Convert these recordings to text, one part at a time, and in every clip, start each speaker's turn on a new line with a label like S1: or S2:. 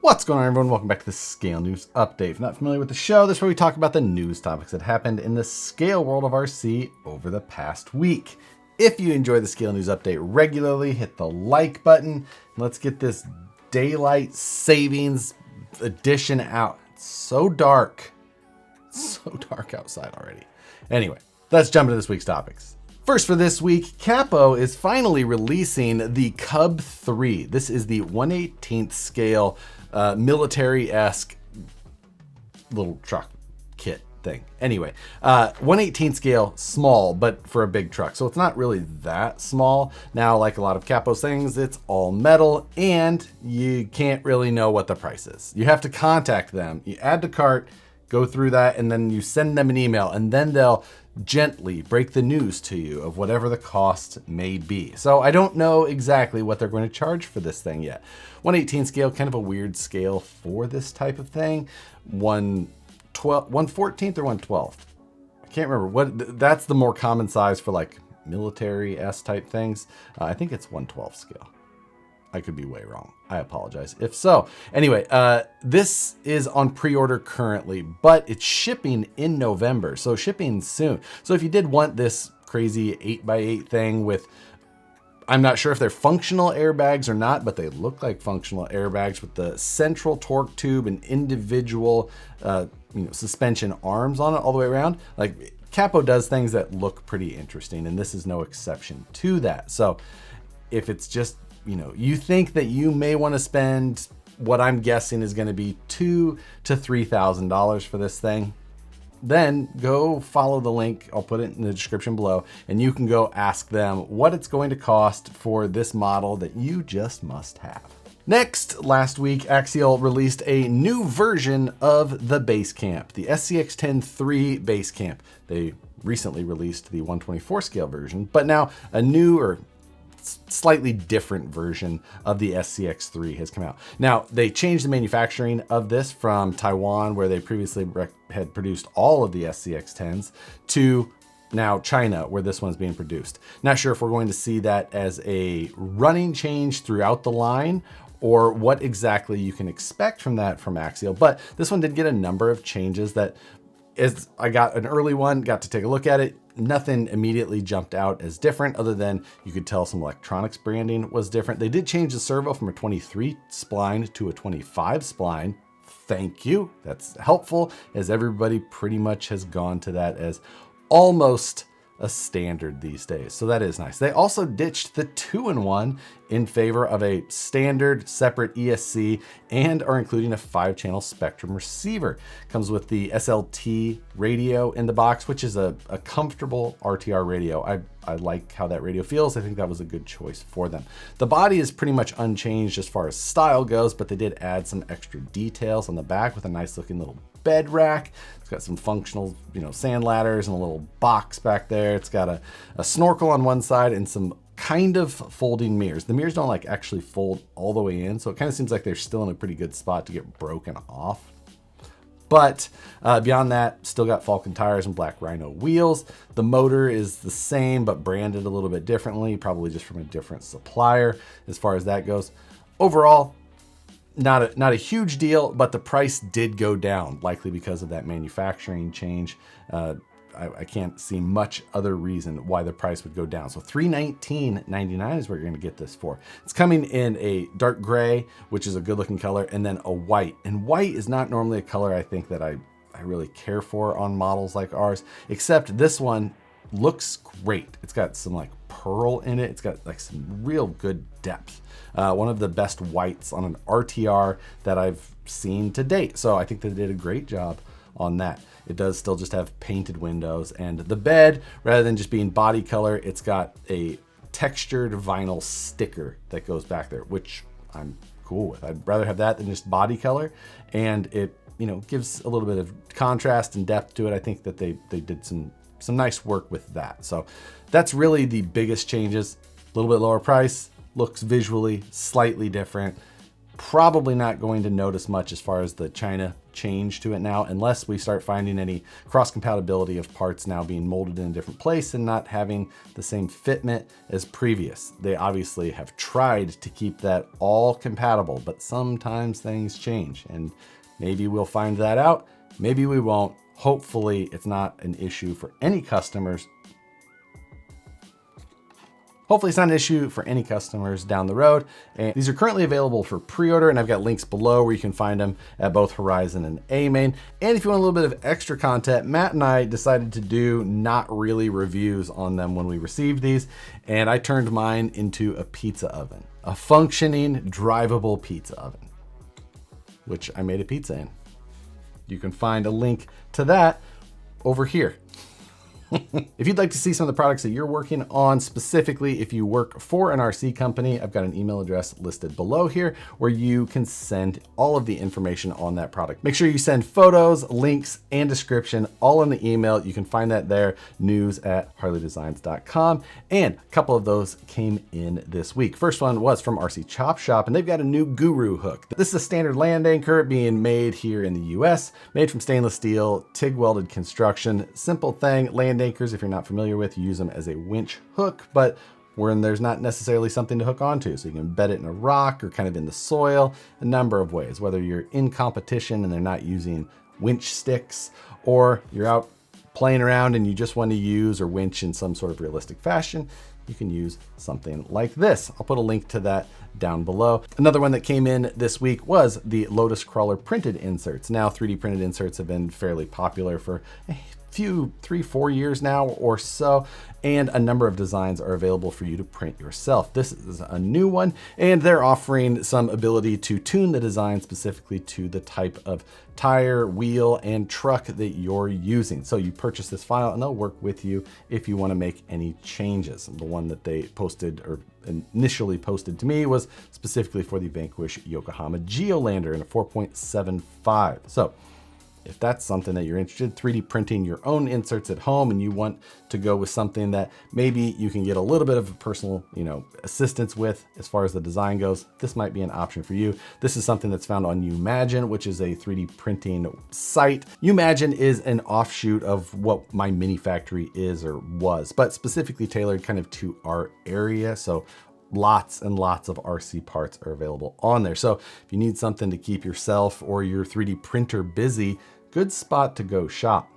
S1: What's going on, everyone? Welcome back to the Scale News Update. If you're not familiar with the show, this is where we talk about the news topics that happened in the scale world of RC over the past week. If you enjoy the Scale News Update regularly, hit the like button. Let's get this daylight savings edition out. It's so dark. It's so dark outside already. Anyway, let's jump into this week's topics. First for this week, Capo is finally releasing the Cub 3. This is the 1/18th scale military-esque little truck kit thing. Anyway, 1/18 scale, small, but for a big truck. So it's not really that small. Now, like a lot of Capo's things, it's all metal and you can't really know what the price is. You have to contact them. You add to cart, go through that, and then you send them an email, and then they'll gently break the news to you of whatever the cost may be. So I don't know exactly what they're going to charge for this thing yet. 1/18 scale, kind of a weird scale for this type of thing. 1/14th or 1/12th? I can't remember. That's the more common size for like military-esque type things. I think it's 1/12 scale. I could be way wrong. I apologize if so. Anyway, this is on pre-order currently, but it's shipping in November, so shipping soon. So if you did want this crazy 8x8 thing with, I'm not sure if they're functional airbags or not, but they look like functional airbags with the central torque tube and individual suspension arms on it all the way around. Like, Capo does things that look pretty interesting, and this is no exception to that. So if it's just, you think that you may want to spend what I'm guessing is going to be $2,000 to $3,000 for this thing, then go follow the link. I'll put it in the description below, and you can go ask them what it's going to cost for this model that you just must have. Next, last week, Axial released a new version of the base camp, the SCX3 base camp. They recently released the 1/24 scale version, but now a new or slightly different version of the SCX3 has come out. Now, they changed the manufacturing of this from Taiwan, where they previously had produced all of the SCX10s, to now China, where this one's being produced. Not sure if we're going to see that as a running change throughout the line, or what exactly you can expect from that from Axial, but this one did get a number of changes that, as I got an early one, got to take a look at it, nothing immediately jumped out as different, other than you could tell some electronics branding was different. They did change the servo from a 23 spline to a 25 spline. Thank you. That's helpful, as everybody pretty much has gone to that as almost a standard these days. So that is nice. They also ditched the 2-in-1 in favor of a standard separate ESC, and are including a 5-channel Spectrum receiver. Comes with the SLT radio in the box, which is a comfortable RTR radio. I like how that radio feels. I think that was a good choice for them. The body is pretty much unchanged as far as style goes, but they did add some extra details on the back with a nice looking little bed rack. It's got some functional, sand ladders and a little box back there. It's got a snorkel on one side and some kind of folding mirrors. The mirrors don't actually fold all the way in, so it kind of seems like they're still in a pretty good spot to get broken off. But beyond that, still got Falcon tires and black Rhino wheels. The motor is the same, but branded a little bit differently, probably just from a different supplier as far as that goes. Overall, not a huge deal, but the price did go down, likely because of that manufacturing change. I can't see much other reason why the price would go down. So $319.99 is what you're going to get this for. It's coming in a dark gray, which is a good looking color, and then a white. And white is not normally a color I think that I really care for on models like ours, except this one looks great. It's got some pearl in it. It's got some real good depth. One of the best whites on an RTR that I've seen to date. So I think they did a great job on that. It does still just have painted windows, and the bed, rather than just being body color, it's got a textured vinyl sticker that goes back there, which I'm cool with. I'd rather have that than just body color, and it gives a little bit of contrast and depth to it. I think that they did some nice work with that. So that's really the biggest changes. A little bit lower price, looks visually slightly different, probably not going to notice much as far as the China change to it now, unless we start finding any cross compatibility of parts now being molded in a different place and not having the same fitment as previous. They obviously have tried to keep that all compatible, but sometimes things change, and maybe we'll find that out. Maybe we won't. Hopefully it's not an issue for any customers. Hopefully it's not an issue for any customers down the road. And these are currently available for pre-order, and I've got links below where you can find them at both Horizon and A-Main. And if you want a little bit of extra content, Matt and I decided to do not really reviews on them when we received these, and I turned mine into a pizza oven, a functioning, drivable pizza oven, which I made a pizza in. You can find a link to that over here. If you'd like to see some of the products that you're working on, specifically if you work for an RC company, I've got an email address listed below here where you can send all of the information on that product. Make sure you send photos, links, and description all in the email. You can find that there, news@harleydesigns.com. And a couple of those came in this week. First one was from RC Chop Shop, and they've got a new Guru hook. This is a standard land anchor being made here in the US, made from stainless steel, TIG welded construction. Simple thing, land anchors, if you're not familiar with, you use them as a winch hook, but when there's not necessarily something to hook onto. So you can embed it in a rock or kind of in the soil, a number of ways, whether you're in competition and they're not using winch sticks, or you're out playing around and you just want to use or winch in some sort of realistic fashion, you can use something like this. I'll put a link to that down below. Another one that came in this week was the Lotus Crawler printed inserts. Now 3D printed inserts have been fairly popular for a few 3-4 years now or so, and a number of designs are available for you to print yourself. This is a new one, and they're offering some ability to tune the design specifically to the type of tire, wheel, and truck that you're using. So you purchase this file and they'll work with you if you want to make any changes. The one that they posted or initially posted to me was specifically for the Vanquish Yokohama Geolander in a 4.75. So if that's something that you're interested in, 3D printing your own inserts at home, and you want to go with something that maybe you can get a little bit of personal, assistance with as far as the design goes, this might be an option for you. This is something that's found on Umagine, which is a 3D printing site. Umagine is an offshoot of what My Mini Factory is or was, but specifically tailored kind of to our area. So lots and lots of RC parts are available on there. So if you need something to keep yourself or your 3D printer busy, good spot to go shop.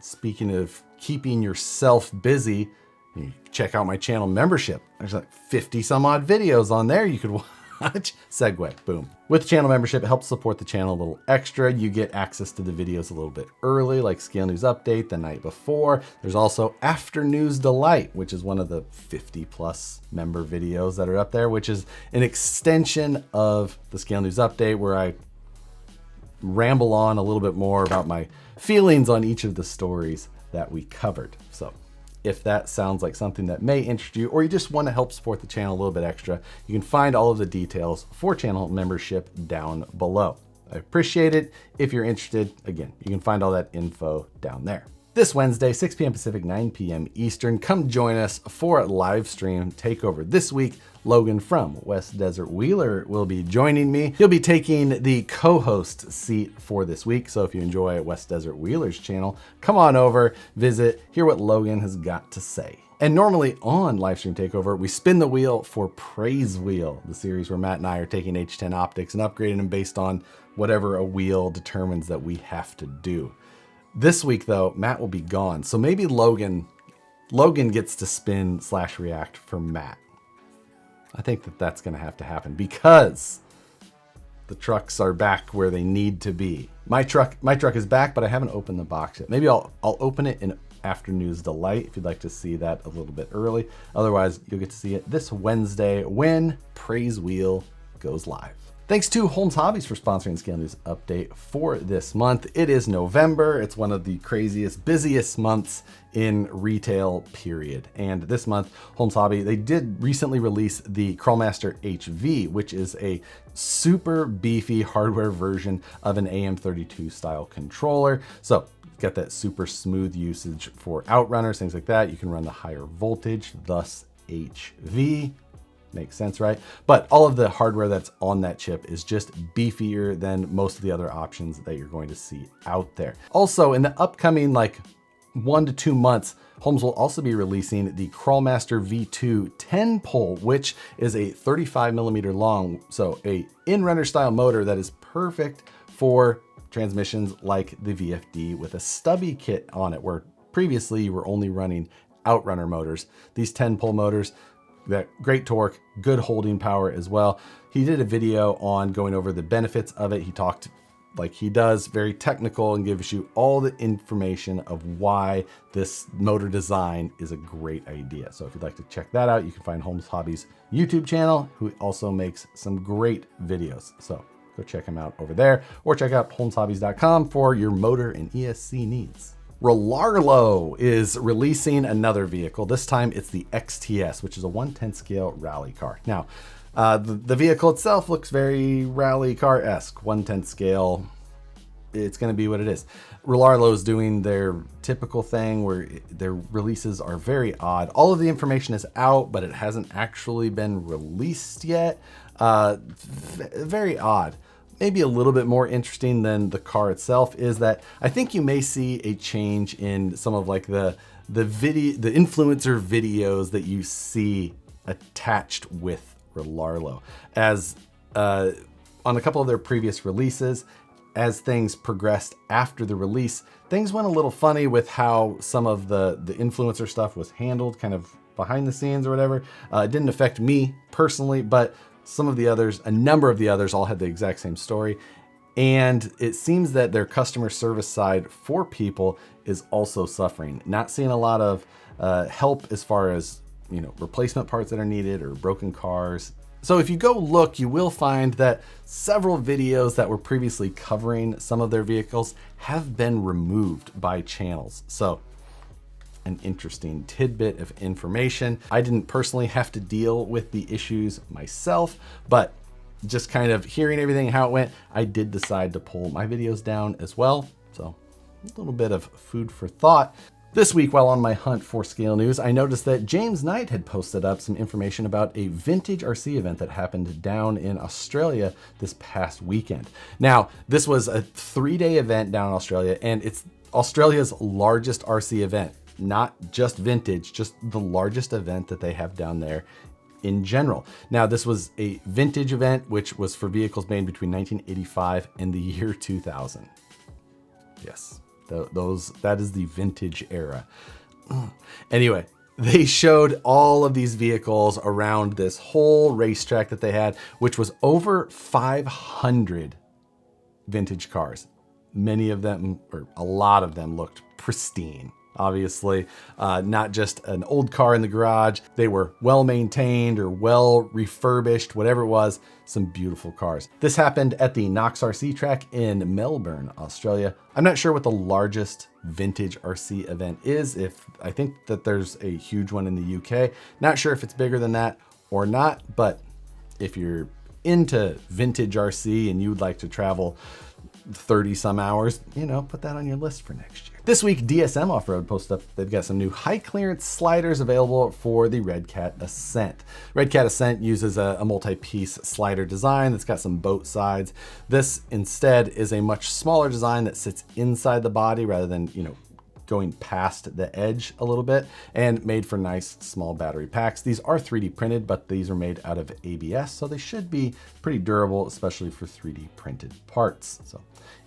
S1: Speaking of keeping yourself busy, you check out my channel membership. There's like 50 some odd videos on there you could watch. Segue, boom. With channel membership, it helps support the channel a little extra. You get access to the videos a little bit early, like Scale News Update the night before. There's also After News Delight, which is one of the 50+ member videos that are up there, which is an extension of the Scale News Update where I ramble on a little bit more about my feelings on each of the stories that we covered. So if that sounds like something that may interest you, or you just want to help support the channel a little bit extra, you can find all of the details for channel membership down below. I appreciate it. If you're interested, again, you can find all that info down there. This Wednesday, 6 p.m. Pacific, 9 p.m. Eastern, come join us for a live stream takeover. This week, Logan from West Desert Wheeler will be joining me. He'll be taking the co-host seat for this week. So if you enjoy West Desert Wheeler's channel, come on over, visit, hear what Logan has got to say. And normally on Livestream Takeover, we spin the wheel for Praise Wheel, the series where Matt and I are taking H10 optics and upgrading them based on whatever a wheel determines that we have to do. This week though, Matt will be gone. So maybe Logan gets to spin/react for Matt. I think that's going to have to happen because the trucks are back where they need to be. My truck is back, but I haven't opened the box yet. Maybe I'll open it in After News Delight if you'd like to see that a little bit early. Otherwise, you'll get to see it this Wednesday when Praise Wheel goes live. Thanks to Holmes Hobbies for sponsoring Scale News Update for this month. It is November. It's one of the craziest, busiest months in retail, period. And this month, Holmes Hobby, they did recently release the Crawlmaster HV, which is a super beefy hardware version of an AM32 style controller. So got that super smooth usage for outrunners, things like that. You can run the higher voltage, thus HV. Makes sense, right? But all of the hardware that's on that chip is just beefier than most of the other options that you're going to see out there. Also, in the upcoming like 1 to 2 months, Holmes will also be releasing the Crawlmaster V2 10 pole, which is a 35 millimeter long, so a in-runner style motor that is perfect for transmissions like the VFD with a stubby kit on it, where previously you were only running outrunner motors. These 10 pole motors, that great torque, good holding power as well. He did a video on going over the benefits of it. He talked like he does, very technical, and gives you all the information of why this motor design is a great idea. So if you'd like to check that out, you can find Holmes Hobbies YouTube channel, who also makes some great videos. So go check him out over there, or check out holmeshobbies.com for your motor and ESC needs. Rlaarlo is releasing another vehicle. This time it's the XTS, which is a 1/10 scale rally car. Now, the vehicle itself looks very rally car-esque, 1/10 scale. It's going to be what it is. Rlaarlo is doing their typical thing where their releases are very odd. All of the information is out, but it hasn't actually been released yet. Very odd. Maybe a little bit more interesting than the car itself is that I think you may see a change in some of like the influencer videos that you see attached with Rlaarlo. As on a couple of their previous releases, as things progressed after the release, things went a little funny with how some of the influencer stuff was handled kind of behind the scenes or whatever. It didn't affect me personally, but some of the others, a number of the others all had the exact same story. And it seems that their customer service side for people is also suffering. Not seeing a lot of help as far as, you know, replacement parts that are needed or broken cars. So if you go look, you will find that several videos that were previously covering some of their vehicles have been removed by channels. So an interesting tidbit of information. I didn't personally have to deal with the issues myself, but just kind of hearing everything, how it went, I did decide to pull my videos down as well. So a little bit of food for thought. This week, while on my hunt for scale news, I noticed that James Knight had posted up some information about a vintage RC event that happened down in Australia this past weekend. Now, this was a 3-day event down in Australia, and it's Australia's largest RC event. Not just vintage, just the largest event that they have down there in general. Now, this was a vintage event, which was for vehicles made between 1985 and the year 2000. Yes, that is the vintage era. Anyway, they showed all of these vehicles around this whole racetrack that they had, which was over 500 vintage cars. Many of them, or a lot of them, looked pristine. Obviously, not just an old car in the garage. They were well maintained or well refurbished, whatever it was, some beautiful cars. This happened at the Knox RC track in Melbourne, Australia. I'm not sure what the largest vintage RC event is. I think that there's a huge one in the UK. Not sure if it's bigger than that or not, but if you're into vintage RC and you would like to travel 30 some hours, you know, put that on your list for next year. This week, DSM Offroad posted up, they've got some new high clearance sliders available for the Red Cat Ascent. Red Cat Ascent uses a multi-piece slider design that's got some boat sides. This instead is a much smaller design that sits inside the body rather than, you know, going past the edge a little bit, and made for nice small battery packs. These are 3D printed, but these are made out of ABS, so they should be pretty durable, especially for 3D printed parts. So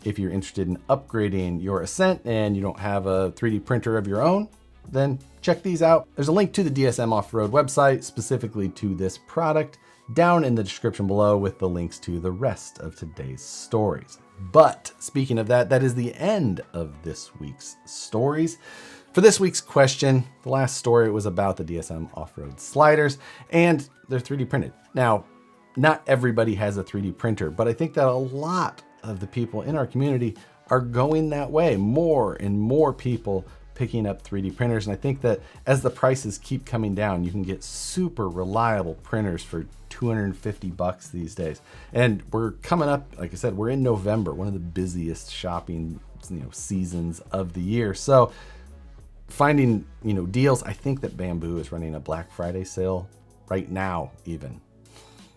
S1: if you're interested in upgrading your Ascent and you don't have a 3D printer of your own, then check these out. There's a link to the DSM Offroad website specifically to this product down in the description below, with the links to the rest of today's stories. But speaking of that, that is the end of this week's stories. For this week's question, the last story was about the DSM Offroad sliders, and they're 3D printed. Now, not everybody has a 3D printer, but I think that a lot of the people in our community are going that way. More and more people picking up 3D printers. And I think that as the prices keep coming down, you can get super reliable printers for $250 these days. And we're coming up, like I said, we're in November, one of the busiest shopping, you know, seasons of the year. So finding, you know, deals. I think that Bamboo is running a Black Friday sale right now even.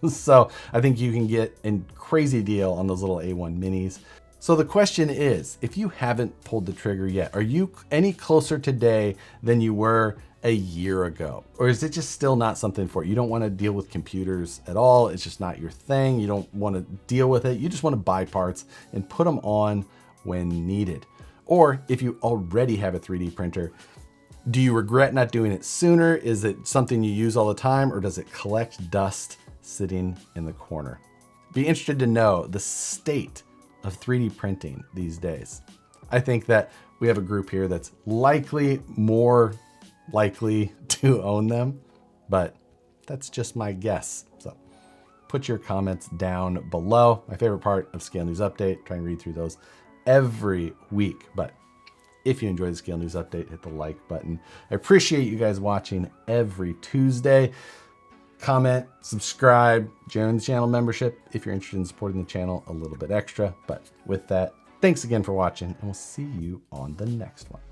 S1: So I think you can get a crazy deal on those little A1 minis. So the question is, if you haven't pulled the trigger yet, are you any closer today than you were a year ago? Or is it just still not something for you? You don't want to deal with computers at all. It's just not your thing. You don't want to deal with it. You just want to buy parts and put them on when needed. Or if you already have a 3D printer, do you regret not doing it sooner? Is it something you use all the time, or does it collect dust sitting in the corner? Be interested to know the state of 3D printing these days. I think that we have a group here that's likely more likely to own them, but that's just my guess. So put your comments down below. My favorite part of Scale News Update, try and read through those every week. But if you enjoy the Scale News Update, hit the like button. I appreciate you guys watching every Tuesday. Comment, subscribe, join the channel membership if you're interested in supporting the channel a little bit extra. But with that, thanks again for watching, and we'll see you on the next one.